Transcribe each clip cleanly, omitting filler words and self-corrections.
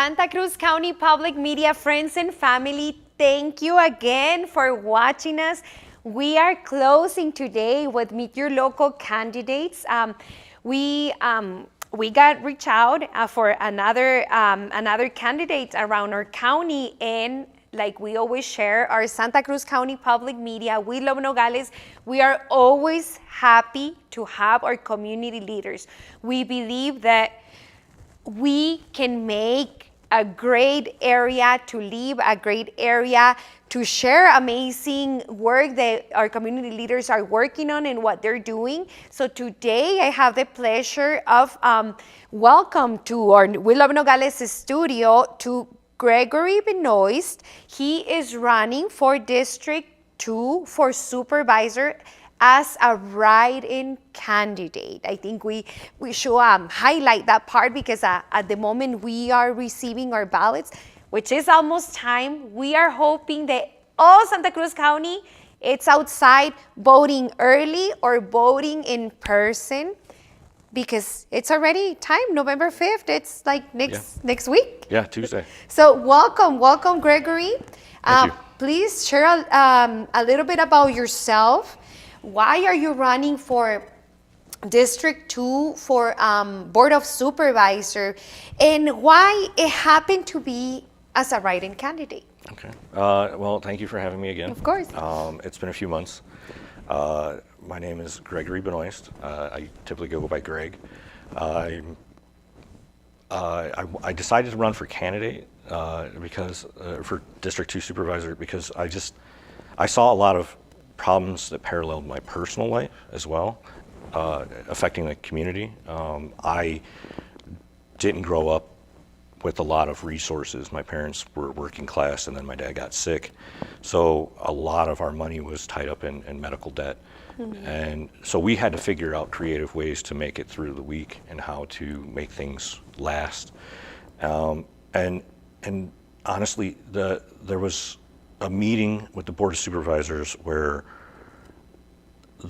Santa Cruz County Public Media friends and family, thank you again for watching us. We are closing today with Meet Your Local Candidates. We got reached out for another candidate around our county, and like we always share, our Santa Cruz County Public Media, we love Nogales. We are always happy to have our community leaders. We believe that we can make a great area to live, a great area to share amazing work that our community leaders are working on and what they're doing. So today I have the pleasure of welcome to our We Love Nogales studio to Gregory Benoist. He is running for District 2 for supervisor as a write-in candidate. I think we should highlight that part because at the moment we are receiving our ballots, which is almost time. We are hoping that all Santa Cruz County, it's outside voting early or voting in person because it's already time, November 5th. It's like next week. Yeah, Tuesday. So welcome, Gregory. Thank you. Please share a little bit about yourself. Why are you running for District 2 for Board of Supervisor, and why it happened to be as a write-in candidate? Okay. Well, thank you for having me again. Of course. It's been a few months. My name is Gregory Benoist. I typically go by Greg. I decided to run for candidate because for District 2 Supervisor because I saw a lot of problems that paralleled my personal life as well, affecting the community. I didn't grow up with a lot of resources. My parents were working class and then my dad got sick. So a lot of our money was tied up in medical debt. Mm-hmm. And so we had to figure out creative ways to make it through the week and how to make things last. And honestly, there was a meeting with the Board of Supervisors where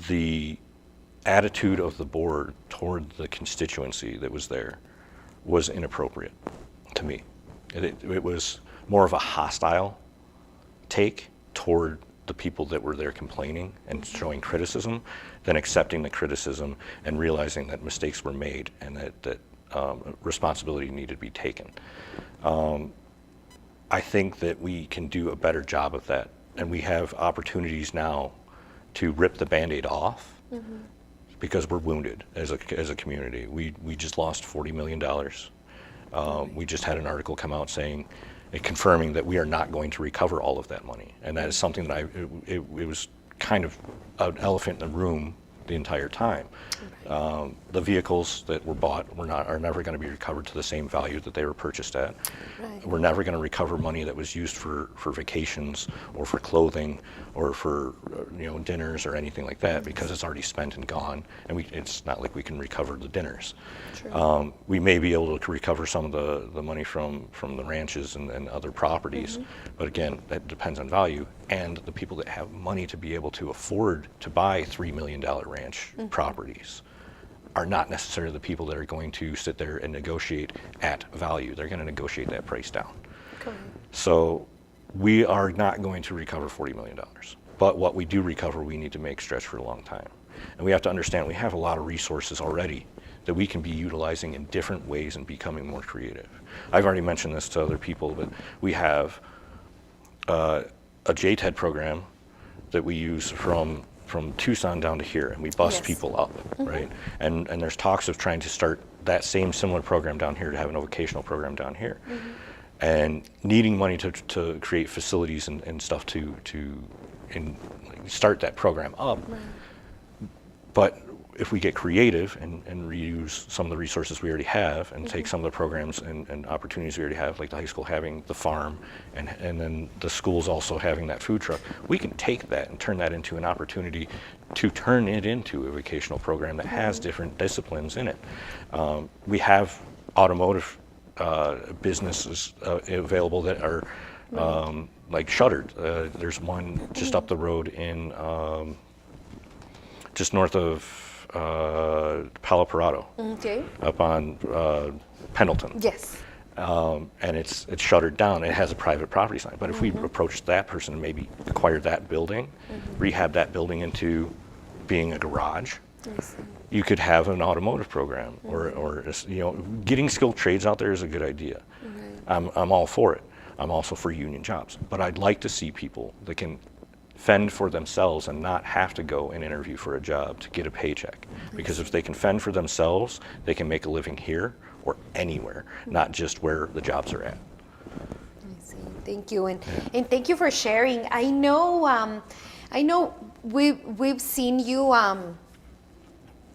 the attitude of the board toward the constituency that was there was inappropriate to me. It was more of a hostile take toward the people that were there complaining and showing criticism than accepting the criticism and realizing that mistakes were made and that responsibility needed to be taken. I think that we can do a better job of that, and we have opportunities now to rip the Band-Aid off because we're wounded as a community. We just lost $40 million. We just had an article come out confirming that we are not going to recover all of that money, and that is something that it was kind of an elephant in the room the entire time. The vehicles that were bought are never going to be recovered to the same value that they were purchased at. Right. We're never going to recover money that was used for vacations or for clothing or for dinners or anything like that because it's already spent and gone, and it's not like we can recover the dinners. We may be able to recover some of the money from the ranches and other properties, but again, that depends on value, and the people that have money to be able to afford to buy $3 million ranch properties are not necessarily the people that are going to sit there and negotiate at value. They're going to negotiate that price down. Cool. So we are not going to recover $40 million. But what we do recover, we need to make stretch for a long time. And we have to understand we have a lot of resources already that we can be utilizing in different ways and becoming more creative. I've already mentioned this to other people, but we have a JTED program that we use from Tucson down to here, and we bus people up, right? And there's talks of trying to start that same similar program down here to have an vocational program down here, and needing money to create facilities and stuff to start that program up. Right. But if we get creative and reuse some of the resources we already have and take some of the programs and opportunities we already have, like the high school having the farm and then the schools also having that food truck, we can take that and turn that into an opportunity to turn it into a vocational program that has different disciplines in it. We have automotive businesses available that are like shuttered. There's one just up the road in just north of Palo Parado, up on Pendleton. Yes. and it's shuttered down. It has a private property sign. But if we approached that person and maybe acquired that building, rehab that building into being a garage, you could have an automotive program, or getting skilled trades out there is a good idea. I'm all for it. I'm also for union jobs, but I'd like to see people that can fend for themselves and not have to go and interview for a job to get a paycheck. Because if they can fend for themselves, they can make a living here or anywhere, not just where the jobs are at. I see. Thank you, and thank you for sharing. I know we've seen you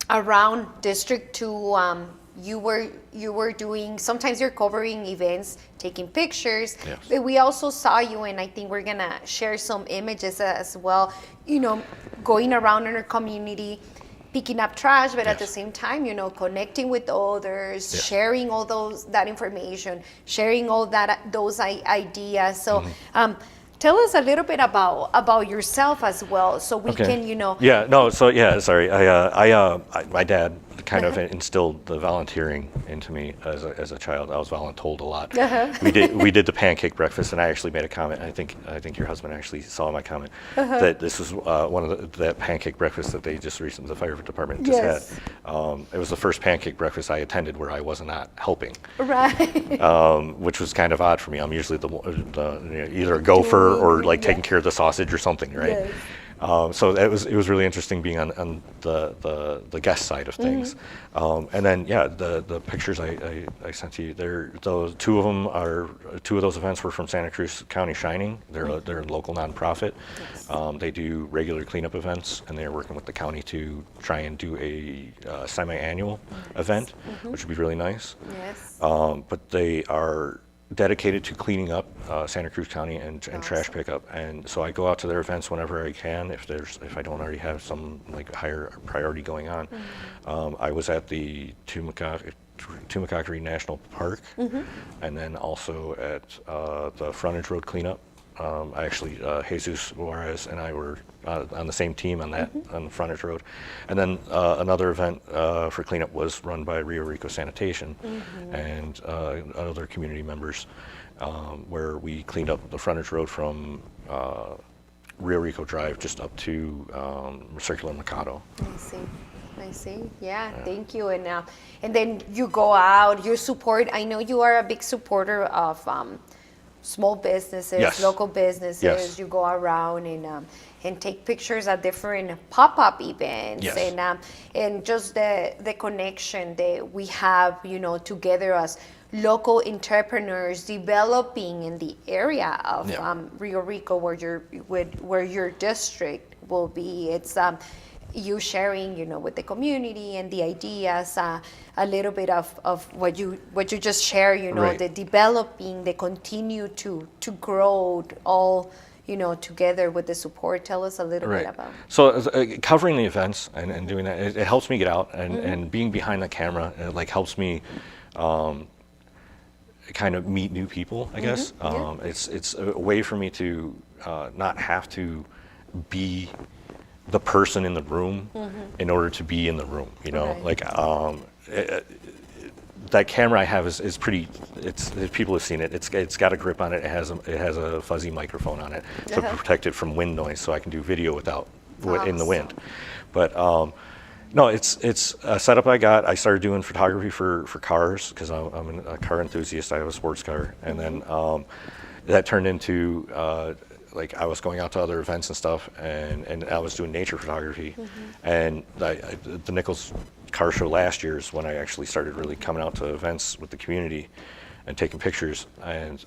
around District 2. You were doing, sometimes you're covering events, taking pictures. Yes. But we also saw you, and I think we're gonna share some images as well, going around in our community, picking up trash, but at the same time, connecting with others, sharing all that information, sharing all those ideas. So tell us a little bit about yourself as well, so we can, Sorry. My dad kind of instilled the volunteering into me as a child. I was voluntold a lot. We did the pancake breakfast, and I actually made a comment. I think your husband actually saw my comment that this was one of that pancake breakfast that they just recently, the fire department just had. It was the first pancake breakfast I attended where I was not helping, which was kind of odd for me. I'm usually the either a gopher or like taking care of the sausage or something, right? So it was really interesting being on the guest side of things. And then the pictures I sent to you, two of those events were from Santa Cruz County Shining. They're a local nonprofit. They do regular cleanup events, and they're working with the county to try and do a semi-annual event, which would be really nice. But they are dedicated to cleaning up Santa Cruz County and trash pickup, and so I go out to their events whenever I can if I don't already have some like higher priority going on. I was at the Tumacacori National Park, and then also at the Frontage Road cleanup. Jesus Juarez and I were on the same team on that on the Frontage Road, and then another event for cleanup was run by Rio Rico Sanitation and other community members, where we cleaned up the Frontage Road from Rio Rico Drive just up to Circular Mercado. I see. Yeah, thank you. And then you go out, you support. I know you are a big supporter of small businesses, local businesses. You go around and take pictures at different pop-up events, and just the connection that we have, together as local entrepreneurs developing in the area of Rio Rico, where your district will be. It's you sharing, with the community and the ideas, a little bit of what you just share, the developing, the continue to grow all, together with the support. Tell us a little bit about. So covering the events and doing that, it helps me get out and being behind the camera, it helps me kind of meet new people, I guess. It's a way for me to not have to be the person in the room in order to be in the room, that camera I have is pretty. People have seen it. It's got a grip on it. It has a fuzzy microphone on it to protect it from wind noise, so I can do video without in the wind. But no, it's a setup I got. I started doing photography for cars because I'm a car enthusiast. I have a sports car, and then that turned into I was going out to other events and stuff, and I was doing nature photography. And the Nichols Car Show last year is when I actually started really coming out to events with the community and taking pictures. And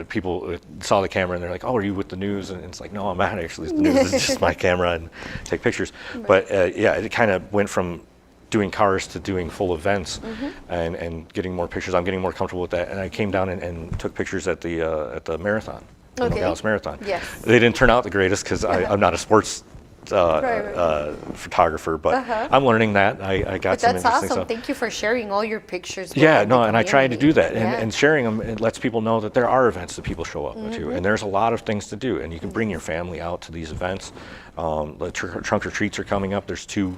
people saw the camera and they're like, "Oh, are you with the news?" And it's like, "No, I'm not actually with the news. It's just my camera and take pictures." But it kind of went from doing cars to doing full events and getting more pictures. I'm getting more comfortable with that. And I came down and took pictures at the marathon, the Nogales Marathon. They didn't turn out the greatest because I'm not a sports photographer, but I'm learning that. I got some interesting stuff. That's awesome. Thank you for sharing all your pictures. And I try to do that, and sharing them, it lets people know that there are events that people show up to, and there's a lot of things to do, and you can bring your family out to these events. The trunk or treats are coming up. There's two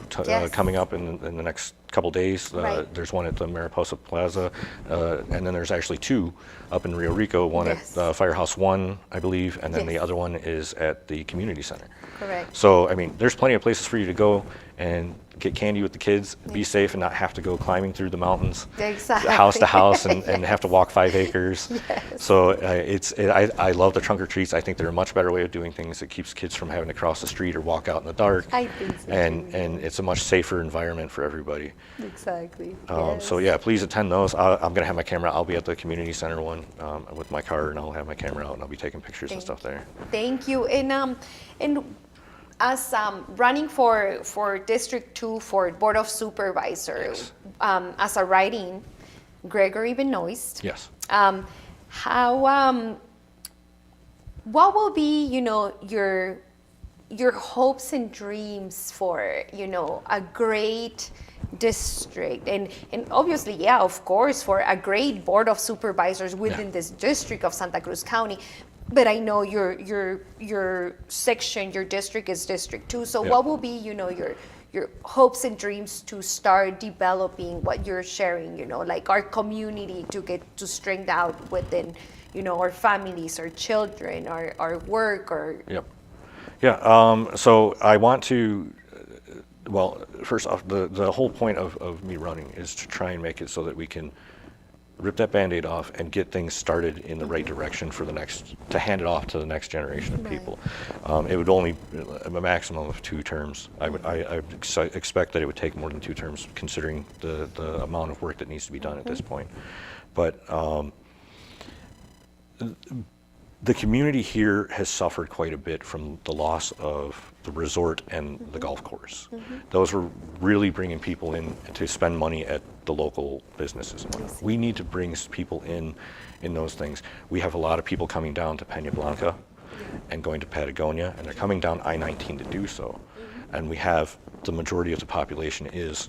coming up in the next couple days. Right. There's one at the Mariposa Plaza, and then there's actually two up in Rio Rico, one Yes. at Firehouse 1, I believe, and then the Yes. other one is at the community center. Correct. So, I mean, there's plenty of places for you to go and get candy with the kids, be safe and not have to go climbing through the mountains, Exactly. house to house, and have to walk 5 acres. Yes. So I love the trunk or treats. I think they're a much better way of doing things. It keeps kids from having to cross the street or walk out in the dark. I think so, And too. and it's a much safer environment for everybody. Exactly. So yeah, please attend those. I'm gonna have my camera. I'll be at the community center one with my car, and I'll have my camera out, and I'll be taking pictures and stuff there. Thank you. And as running for District 2 for Board of Supervisors, Yes. as a writing, Gregory Benoist, Yes. what will be, your hopes and dreams for, a great district and obviously, yeah, of course, for a great Board of Supervisors within this district of Santa Cruz County. But I know your section, your district is District 2. So Yeah. what will be, your hopes and dreams to start developing what you're sharing, like our community to get to strength out within, our families, our children, our work, or Yep. Yeah. So I want to. Well, first off, the whole point of me running is to try and make it so that we can rip that Band-Aid off and get things started in the right direction for to hand it off to the next generation of Right. people. It would only a maximum of 2 terms. I would expect that it would take more than 2 terms, considering the amount of work that needs to be done at this point. But the community here has suffered quite a bit from the loss of the resort and the golf course. Those were really bringing people in to spend money at the local businesses. We need to bring people in those things. We have a lot of people coming down to Peña Blanca and going to Patagonia, and they're coming down I-19 to do so. And we have the majority of the population is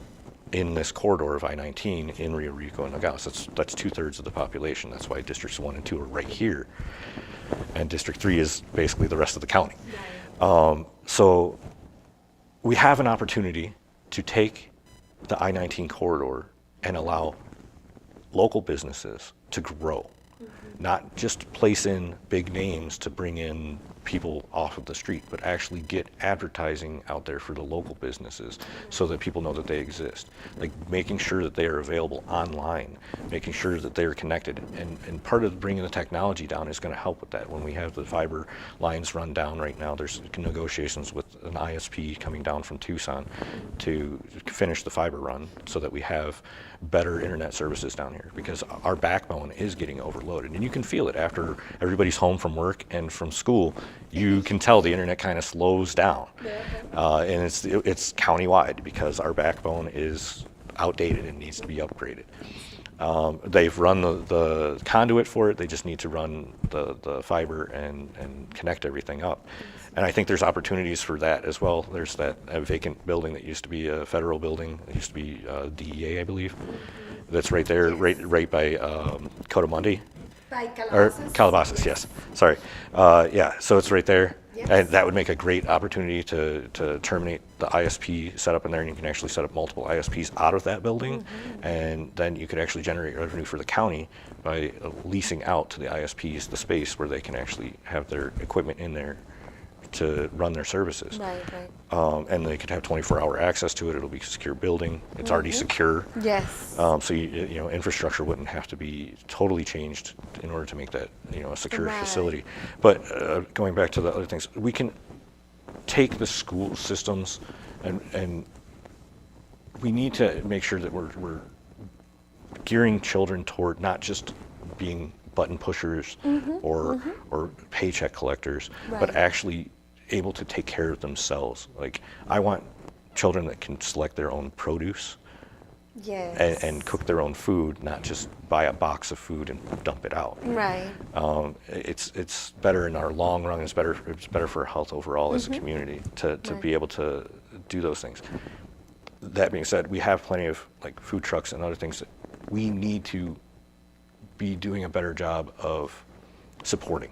in this corridor of I-19 in Rio Rico and Nogales. That's 2/3 of the population. That's why Districts 1 and 2 are right here. And District 3 is basically the rest of the county. So we have an opportunity to take the I-19 corridor and allow local businesses to grow, not just place in big names to bring in people off of the street, but actually get advertising out there for the local businesses so that people know that they exist. Like making sure that they are available online, making sure that they are connected. And part of bringing the technology down is going to help with that. When we have the fiber lines run down right now, there's negotiations with an ISP coming down from Tucson to finish the fiber run so that we have better internet services down here, because our backbone is getting overloaded. And you can feel it after everybody's home from work and from school. You can tell the internet kind of slows down. And it's countywide because our backbone is outdated and needs to be upgraded. They've run the conduit for it. They just need to run the fiber and connect everything up. And I think there's opportunities for that as well. There's that vacant building that used to be a federal building. It used to be DEA, I believe. That's right there, right by Cotamundi. by Or Calabasas? Calabasas, yes. Sorry. Yeah, so it's right there. Yes. And that would make a great opportunity to terminate the ISP setup in there, and you can actually set up multiple ISPs out of that building, and then you could actually generate revenue for the county by leasing out to the ISPs the space where they can actually have their equipment in there to run their services. Right. And they could have 24-hour access to it. It'll be a secure building. It's already secure. Yes. So infrastructure wouldn't have to be totally changed in order to make that a secure Right. facility. But going back to the other things, we can take the school systems and we need to make sure that we're gearing children toward not just being button pushers or paycheck collectors, but Right. actually able to take care of themselves. Like, I want children that can select their own produce Yes. and cook their own food, not just buy a box of food and dump it out. Right. It's better in our long run. It's better for our health overall as a community to Right. be able to do those things. That being said, we have plenty of like food trucks and other things that we need to be doing a better job of supporting.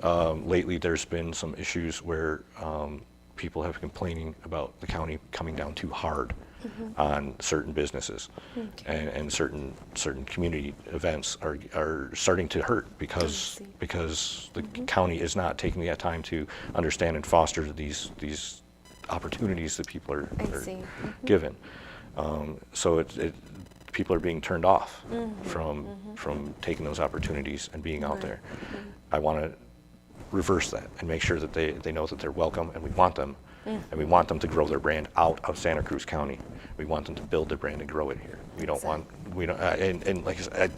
Lately, there's been some issues where people have complaining about the county coming down too hard on certain businesses, and certain community events are starting to hurt because the county is not taking the time to understand and foster these opportunities that people are given. So people are being turned off from taking those opportunities and being out there. I want to reverse that and make sure that they know that they're welcome, and we want them. And we want them to grow their brand out of Santa Cruz County. We want them to build their brand and grow it here. We don't want, and like I said,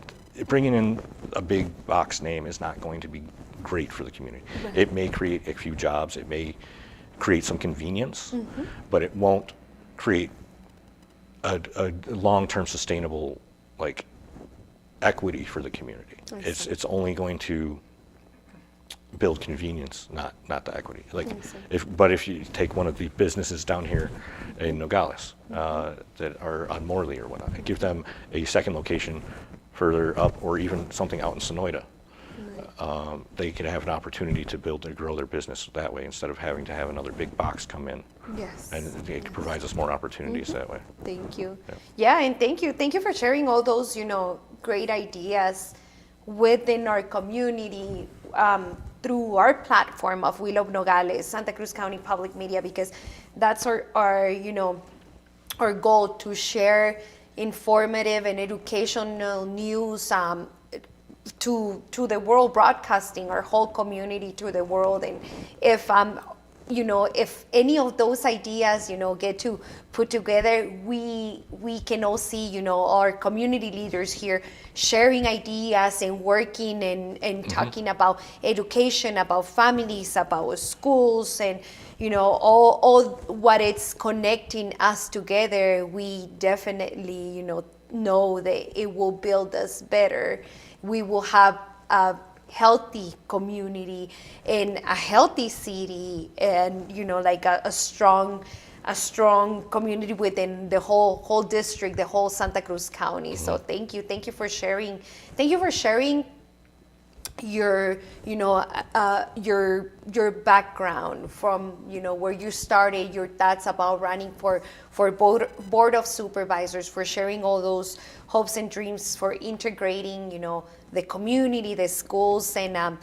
bringing in a big box name is not going to be great for the community. Right. It may create a few jobs, it may create some convenience, but it won't create a long-term sustainable equity for the community. It's only going to build convenience, not the equity. If you take one of the businesses down here in Nogales that are on Morley or whatnot, give them a second location further up, or even something out in Sonoyta, they can have an opportunity to build and grow their business that way, instead of having to have another big box come in. Yes. And it provides us more opportunities that way. Thank you. Yeah, and thank you for sharing all those great ideas within our community, through our platform of We Love Nogales, Santa Cruz County Public Media, because that's our goal, to share informative and educational news to the world, broadcasting our whole community to the world. And if if any of those ideas get to put together, we can all see our community leaders here sharing ideas and working and talking about education, about families, about schools, and all what it's connecting us together. We definitely know that it will build us better. We will have a healthy community and a healthy city, and a strong community within the whole district, the whole Santa Cruz County. So thank you for sharing. Thank you for sharing your background from where you started, your thoughts about running for board of supervisors, for sharing all those hopes and dreams, for integrating the community, the schools, and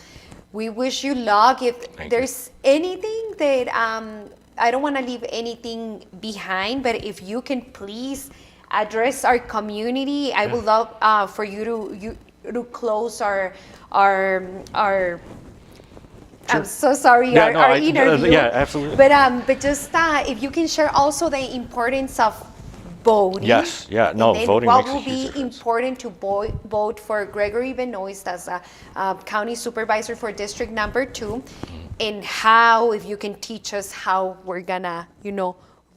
we wish you luck. If there's anything that I don't want to leave anything behind, but if you can please address our community, I would love for you to close our I'm so sorry, our interview. Yeah, absolutely. But just if you can share also the importance of voting. Yes, yeah, no, voting what makes a will huge be difference. important to vote for Gregory Benoist as a county supervisor for District Number 2, and how, if you can teach us how we're gonna,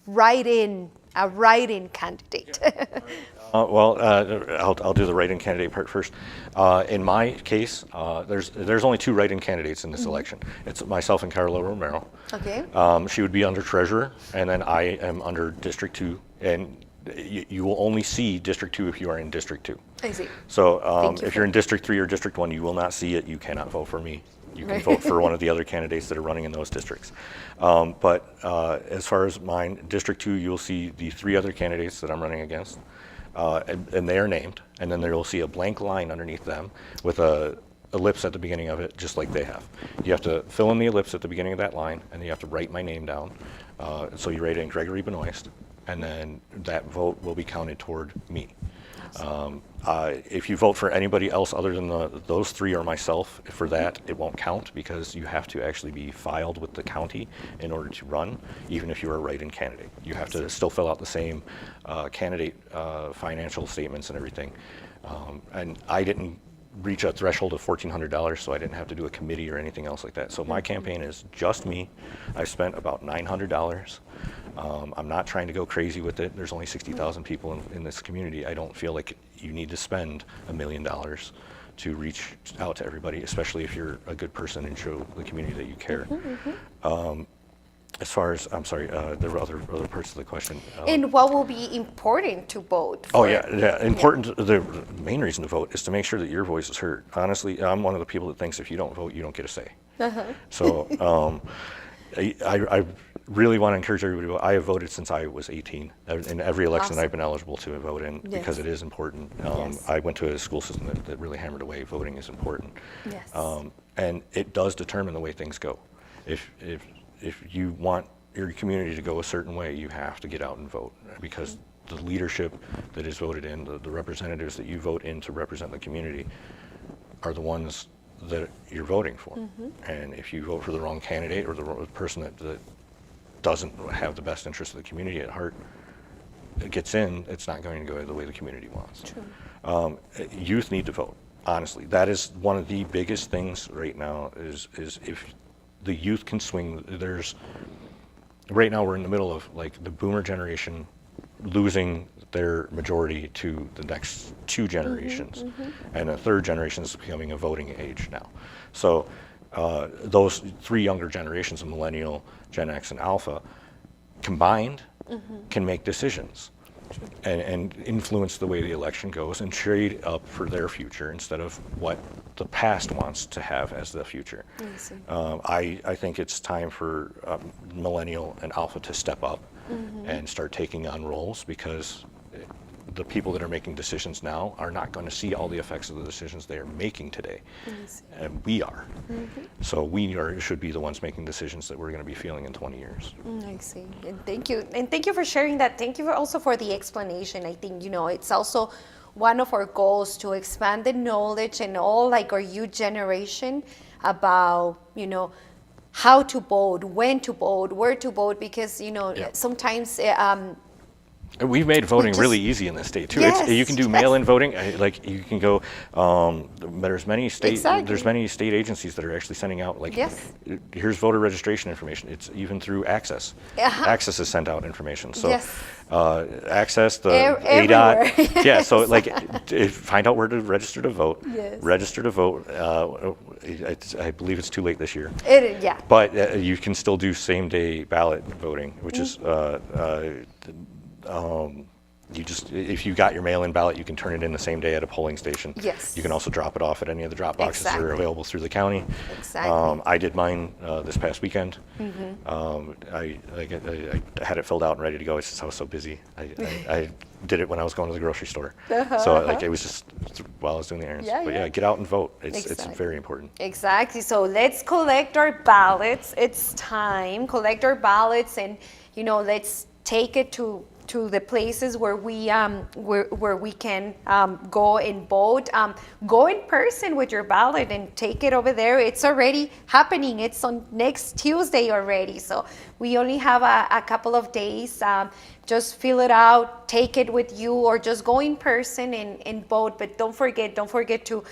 write in a write-in candidate. I'll do the write-in candidate part first. In my case, there's only 2 write-in candidates in this election. It's myself and Carla Romero. Okay. She would be under treasurer, and then I am under District 2, and you will only see District 2 if you are in District 2. I see. So if you're in District 3 or District 1, you will not see it. You cannot vote for me. You can vote for one of the other candidates that are running in those districts. But as far as mine, District 2, you'll see the 3 other candidates that I'm running against, and they are named. And then you'll see a blank line underneath them with a ellipse at the beginning of it, just like they have. You have to fill in the ellipse at the beginning of that line, and then you have to write my name down. So you write in Gregory Benoist, and then that vote will be counted toward me. If you vote for anybody else other than those 3 or myself, for that, it won't count, because you have to actually be filed with the county in order to run, even if you're a write-in candidate. You have to still fill out the same candidate financial statements and everything. And I didn't reach a threshold of $1,400, so I didn't have to do a committee or anything else like that. So my campaign is just me. I spent about $900. I'm not trying to go crazy with it. There's only 60,000 people in this community. I don't feel like you need to spend $1 million to reach out to everybody, especially if you're a good person and show the community that you care. As far as, I'm sorry, there were other parts of the question. And what will be important to vote for? Important. The main reason to vote is to make sure that your voice is heard. Honestly, I'm one of the people that thinks if you don't vote, you don't get a say. So really want to encourage everybody to vote. I have voted since I was 18. In every election Awesome. I've been eligible to vote in because Yes. it is important. Yes. I went to a school system that really hammered away voting is important. Yes. And it does determine the way things go. If you want your community to go a certain way, you have to get out and vote, because the leadership that is voted in, the representatives that you vote in to represent the community, are the ones that you're voting for. And if you vote for the wrong candidate or the person that doesn't have the best interest of the community at heart, it gets in, it's not going to go the way the community wants. True. Youth need to vote. Honestly, that is one of the biggest things right now. Is if the youth can swing. Right now we're in the middle of like the boomer generation losing their majority to the next two generations, and the third generation is becoming a voting age now. So those three younger generations of millennial, Gen X, and Alpha combined can make decisions and influence the way the election goes and trade up for their future instead of what the past wants to have as the future. I think it's time for millennial and Alpha to step up and start taking on roles, because the people that are making decisions now are not going to see all the effects of the decisions they are making today, and we are. So should be the ones making decisions that we're going to be feeling in 20 years. I see. And thank you for sharing that. Thank you also for the explanation. I think, it's also one of our goals to expand the knowledge and all, like, our youth generation about, how to vote, when to vote, where to vote, because, sometimes We've made voting just- really easy in this state too. Yes, You can do yes. mail-in voting. Like you can go. There's many state. Exactly. There's many state agencies that are actually sending out like. Yes. Here's voter registration information. It's even through Access. Uh-huh. Access has sent out information. So. Yes. Access, the Everywhere. ADOT. Yeah. So like, find out where to register to vote. Yes. Register to vote. I believe it's too late this year. Yeah. But you can still do same-day ballot voting, which is if you got your mail-in ballot, you can turn it in the same day at a polling station. Yes. You can also drop it off at any of the drop boxes that are Exactly. available through the county. Exactly. I did mine this past weekend. I had it filled out and ready to go. It's just I was so busy. I did it when I was going to the grocery store. So like it was just while I was doing the errands. Yeah, But yeah. yeah, get out and vote. It's Exactly. very important. Exactly. So let's collect our ballots. It's time. Collect our ballots, and let's take it to the places where we where we can go and vote. Go in person with your ballot and take it over there. It's already happening. It's on next Tuesday already. So we only have a couple of days. Just fill it out, take it with you, or just go in person and vote. But don't forget to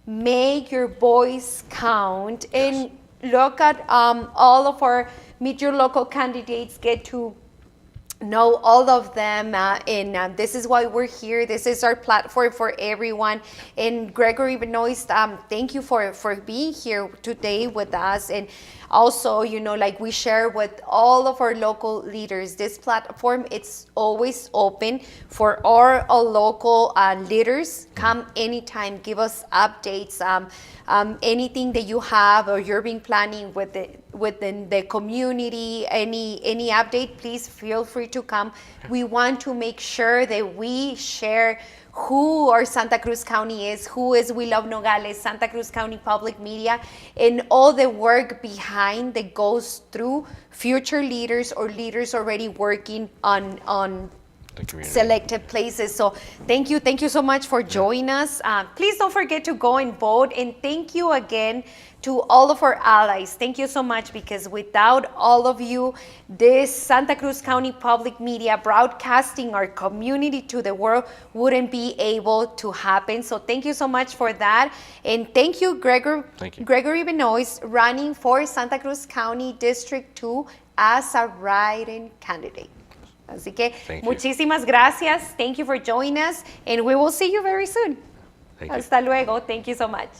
make your voice count, and look at all of our Meet Your Local candidates. Get to know all of them, and this is why we're here. This is our platform for everyone. And Gregory Benoist, thank you for being here today with us. And also, like we share with all of our local leaders, this platform, it's always open for our local leaders. Come anytime, give us updates, anything that you have or you're been planning within the community, any update, please feel free to come. We want to make sure that we share who our Santa Cruz County is, who is We Love Nogales, Santa Cruz County Public Media, and all the work behind that goes through future leaders or leaders already working on The community. selected places. So thank you so much for joining us. Please don't forget to go and vote, and thank you again to all of our allies. Thank you so much, because without all of you, this Santa Cruz County Public Media broadcasting our community to the world wouldn't be able to happen. So thank you so much for that. And thank you, Thank you. Gregory Benoist, running for Santa Cruz County District 2 as a write-in candidate. Así que Thank you. muchísimas gracias. Thank you for joining us, and we will see you very soon. Thank you. Hasta luego. Thank you so much.